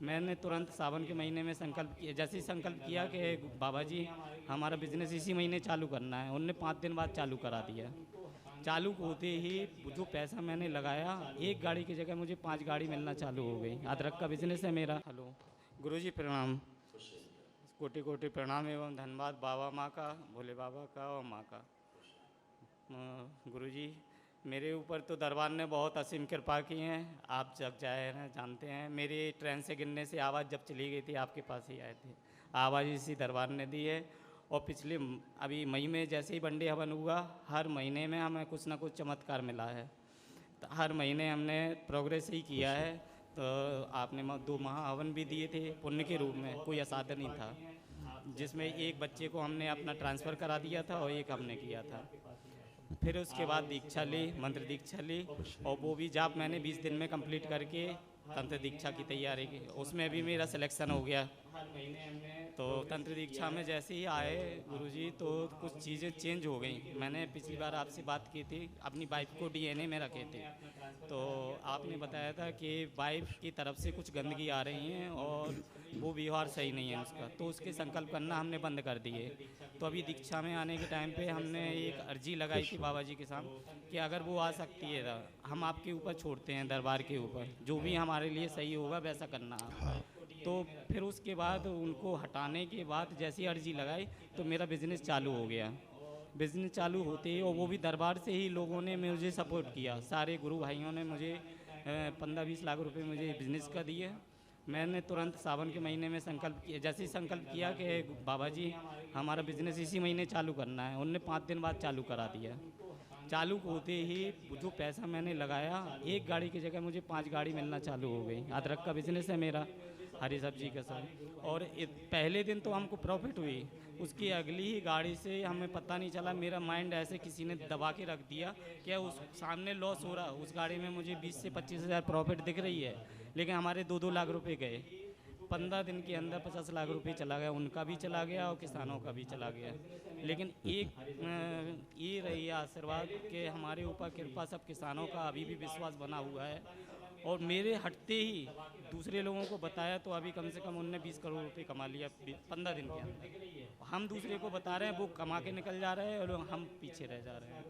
मैंने तुरंत सावन के महीने में संकल्प किया, जैसे ही संकल्प किया कि बाबा जी हमारा बिजनेस इसी महीने चालू करना है, उनने 5 दिन बाद चालू करा दिया। चालू होते ही जो पैसा मैंने लगाया, एक गाड़ी की जगह मुझे 5 गाड़ी मिलना चालू हो गई। अदरक का बिजनेस है मेरा। हेलो गुरुजी प्रणाम, कोटि कोटि प्रणाम एवं धन्यवाद बाबा माँ का, भोले बाबा का और माँ का। गुरुजी मेरे ऊपर तो दरबार ने बहुत असीम कृपा की है। आप जब जाए हैं जानते हैं, मेरी ट्रेन से गिरने से आवाज़ जब चली गई थी आपके पास ही आए थे, आवाज़ इसी दरबार ने दी है। और पिछले अभी मई में जैसे ही बंडी हवन हुआ, हर महीने में हमें कुछ ना कुछ चमत्कार मिला है। तो हर महीने हमने प्रोग्रेस ही किया है। तो आपने 2 महाहवन भी दिए थे पुण्य के रूप में, कोई असाध्य नहीं था, जिसमें एक बच्चे को हमने अपना ट्रांसफ़र करा दिया था और एक हमने किया था। फिर उसके बाद दीक्षा ली, मंत्र दीक्षा ली, और वो भी जाप मैंने 20 दिन में कंप्लीट करके तंत्र दीक्षा की तैयारी की, उसमें भी मेरा सिलेक्शन हो गया। तो तंत्र दीक्षा में जैसे ही आए गुरुजी, तो कुछ चीज़ें चेंज हो गई। मैंने पिछली बार आपसे बात की थी, अपनी वाइफ को डीएनए में रखे थे, तो आपने बताया था कि वाइफ की तरफ से कुछ गंदगी आ रही हैं और वो व्यवहार सही नहीं है उसका, तो उसके संकल्प करना हमने बंद कर दिए। तो अभी दीक्षा में आने के टाइम पे हमने एक अर्जी लगाई थी बाबा जी के सामने कि अगर वो आ सकती है तो हम आपके ऊपर छोड़ते हैं, दरबार के ऊपर, जो भी हमारे लिए सही होगा वैसा करना आप। तो फिर उसके बाद उनको हटाने के बाद जैसी अर्जी लगाई तो मेरा बिज़नेस चालू हो गया। बिज़नेस चालू होते ही, और वो भी दरबार से ही लोगों ने मुझे सपोर्ट किया, सारे गुरु भाइयों ने मुझे 15-20 लाख रुपए मुझे बिज़नेस का दिए। मैंने तुरंत सावन के महीने में संकल्प किया, जैसे ही संकल्प किया कि बाबा जी हमारा बिज़नेस इसी महीने चालू करना है, उनने 5 दिन बाद चालू करा दिया। चालू होते ही जो पैसा मैंने लगाया, एक गाड़ी की जगह मुझे 5 गाड़ी मिलना चालू हो गई। अदरक का बिज़नेस है मेरा, हरी सब्जी का सब। और पहले दिन तो हमको प्रॉफिट हुई, उसकी अगली ही गाड़ी से हमें पता नहीं चला, मेरा माइंड ऐसे किसी ने दबा के रख दिया कि उस सामने लॉस हो रहा, उस गाड़ी में मुझे 20 से 25 हज़ार प्रॉफिट दिख रही है, लेकिन हमारे 2-2 लाख रुपए गए। 15 दिन के अंदर 50 लाख रुपए चला गया, उनका भी चला गया और किसानों का भी चला गया। लेकिन एक ये रही आशीर्वाद कि हमारे ऊपर कृपा सब किसानों का अभी भी विश्वास बना हुआ है। और मेरे हटते ही दूसरे लोगों को बताया तो अभी कम से कम उनने 20 करोड़ रुपए कमा लिया 15 दिन के अंदर। हम दूसरे को बता रहे हैं, वो कमा के निकल जा रहे हैं और हम पीछे रह जा रहे हैं।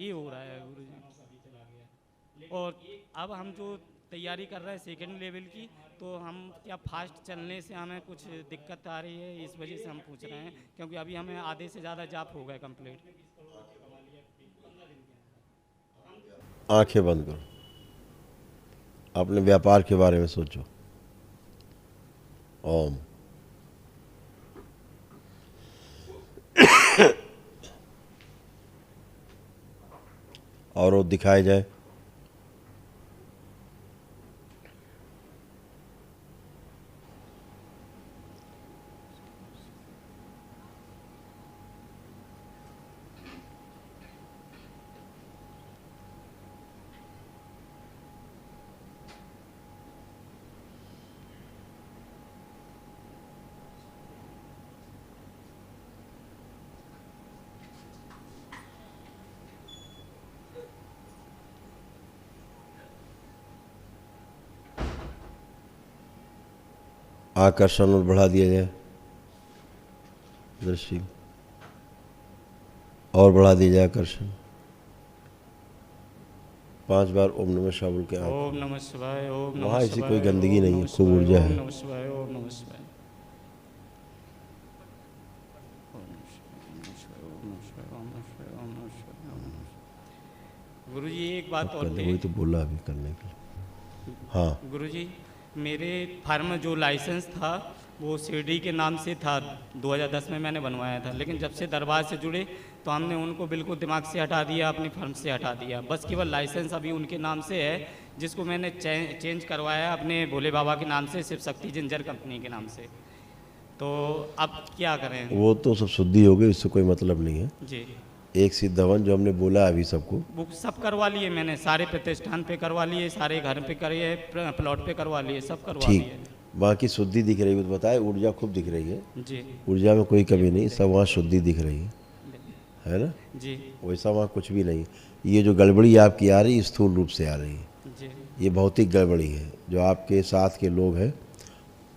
ये हो रहा है गुरु जी। और अब हम जो तैयारी कर रहे हैं सेकंड लेवल की, तो हम क्या फास्ट चलने से हमें कुछ दिक्कत आ रही है, इस वजह से हम पूछ रहे हैं, क्योंकि अभी हमें आधे से ज़्यादा जाप हो गए कंप्लीट। आंखें बंद करो, अपने व्यापार के बारे में सोचो। ओम। और वो दिखाए जाए। आकर्षण और बढ़ा दिया जाए, दृष्टि और बढ़ा दिया जाए आकर्षण। 5 बार ओम नमः शिवाय बोल के ओम नमः शिवाय, ओम नमः वहाँ ऐसी शिवाय, कोई गंदगी ओम नहीं है, नमः खूब शिवाय, ऊर्जा ओम है। नमः शिवाय, ओम नमः शिवाय। गुरुजी एक बात और थी। वही तो बोला अभी करने के लिए। हाँ गुरुजी मेरे फार्म में जो लाइसेंस था वो शिरडी के नाम से था, 2010 में मैंने बनवाया था, लेकिन जब से दरबार से जुड़े तो हमने उनको बिल्कुल दिमाग से हटा दिया, अपनी फर्म से हटा दिया। बस केवल लाइसेंस अभी उनके नाम से है, जिसको मैंने चेंज करवाया अपने भोले बाबा के नाम से, शिव शक्ति जिंजर कंपनी के नाम से। तो अब क्या करें? वो तो सब शुद्धि हो गई, उससे कोई मतलब नहीं है। जी एक सिद्ध हवन जो हमने बोला अभी सबको, वो सब करवा लिए मैंने, सारे प्रतिष्ठान पे करवा लिए, सारे घर पे करे, प्लॉट पे करवा लिए, सब करवा ठीक। लिए। वहाँ की शुद्धि दिख रही है, तो बताए ऊर्जा खूब दिख रही है, जी ऊर्जा में कोई कमी नहीं, सब वहाँ शुद्धि दिख रही है ना। जी वैसा वहाँ कुछ भी नहीं। ये जो गड़बड़ी आपकी आ रही है स्थूल रूप से आ रही है, जी ये भौतिक गड़बड़ी है। जो आपके साथ के लोग हैं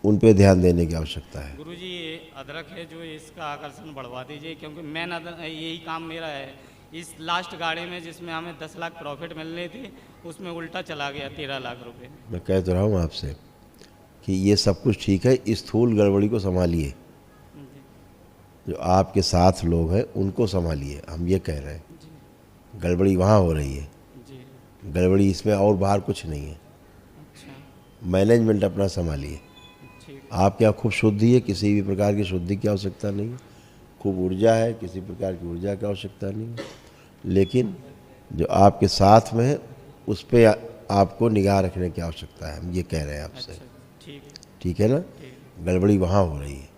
उन पे ध्यान देने की आवश्यकता है। गुरुजी ये अदरक है जो इसका आकर्षण बढ़वा दीजिए, क्योंकि मेन यही काम मेरा है। इस लास्ट गाड़ी में जिसमें हमें 10 लाख प्रॉफिट मिलने थी, उसमें उल्टा चला गया 13 लाख रुपए। मैं कह तो रहा हूँ आपसे कि ये सब कुछ ठीक है, इस स्थूल गड़बड़ी को संभालिए। जी जो आपके साथ लोग हैं उनको संभालिए, हम ये कह रहे हैं। जी गड़बड़ी वहाँ हो रही है, जी। गड़बड़ी इसमें, और बाहर कुछ नहीं है। अच्छा मैनेजमेंट अपना संभालिए। ठीक। आपके यहाँ खूब शुद्धि है, किसी भी प्रकार की शुद्धि की आवश्यकता नहीं है। खूब ऊर्जा है, किसी प्रकार की ऊर्जा की आवश्यकता नहीं है। लेकिन जो आपके साथ में है उस पर आपको निगाह रखने की आवश्यकता है, हम ये कह रहे हैं आपसे। अच्छा ठीक है। ठीक है ना? ठीक। गड़बड़ी वहाँ हो रही है।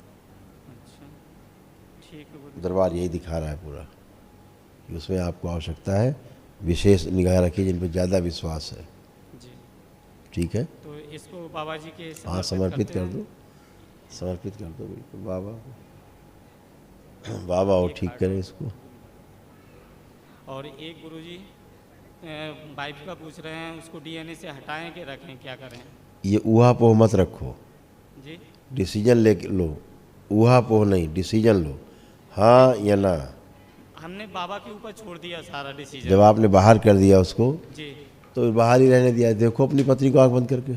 अच्छा ठीक है गुरुजी। दरबार यही दिखा रहा है पूरा कि उसमें आपको आवश्यकता है, विशेष निगाह रखिए जिन पर ज़्यादा विश्वास है। जी ठीक है? तो इसको बाबा जी के हाँ, समर्पित करते कर हैं। दो, समर्पित कर दो बिल्कुल बाबा को। बाबा और ठीक करें इसको। और एक गुरुजी वाइफ का पूछ रहे हैं, उसको डीएनए से हटाएं कि रखें, क्या करें? ये ऊहापोह मत रखो, जी डिसीजन ले लो। ऊहापोह नहीं, डिसीजन लो, हाँ या ना। हमने बाबा के ऊपर छोड़ दिया सारा डिसीजन। जब आपने बाहर कर दिया उसको, जी तो बाहर ही रहने दिया। देखो अपनी पत्नी को आंख बंद करके,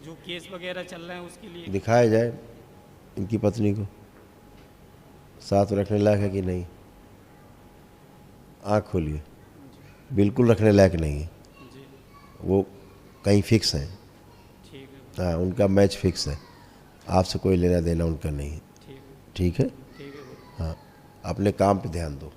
जो केस वगैरह चल रहे हैं उसके लिए। दिखाया जाए इनकी पत्नी को साथ रखने लायक है कि नहीं। आँख खोलिए, बिल्कुल रखने लायक नहीं है। जी वो कहीं फिक्स हैं। ठीक है। हाँ, उनका मैच फिक्स है, आपसे कोई लेना देना उनका नहीं है। ठीक है। ठीक है? ठीक है गुरु। हाँ, अपने काम पे ध्यान दो।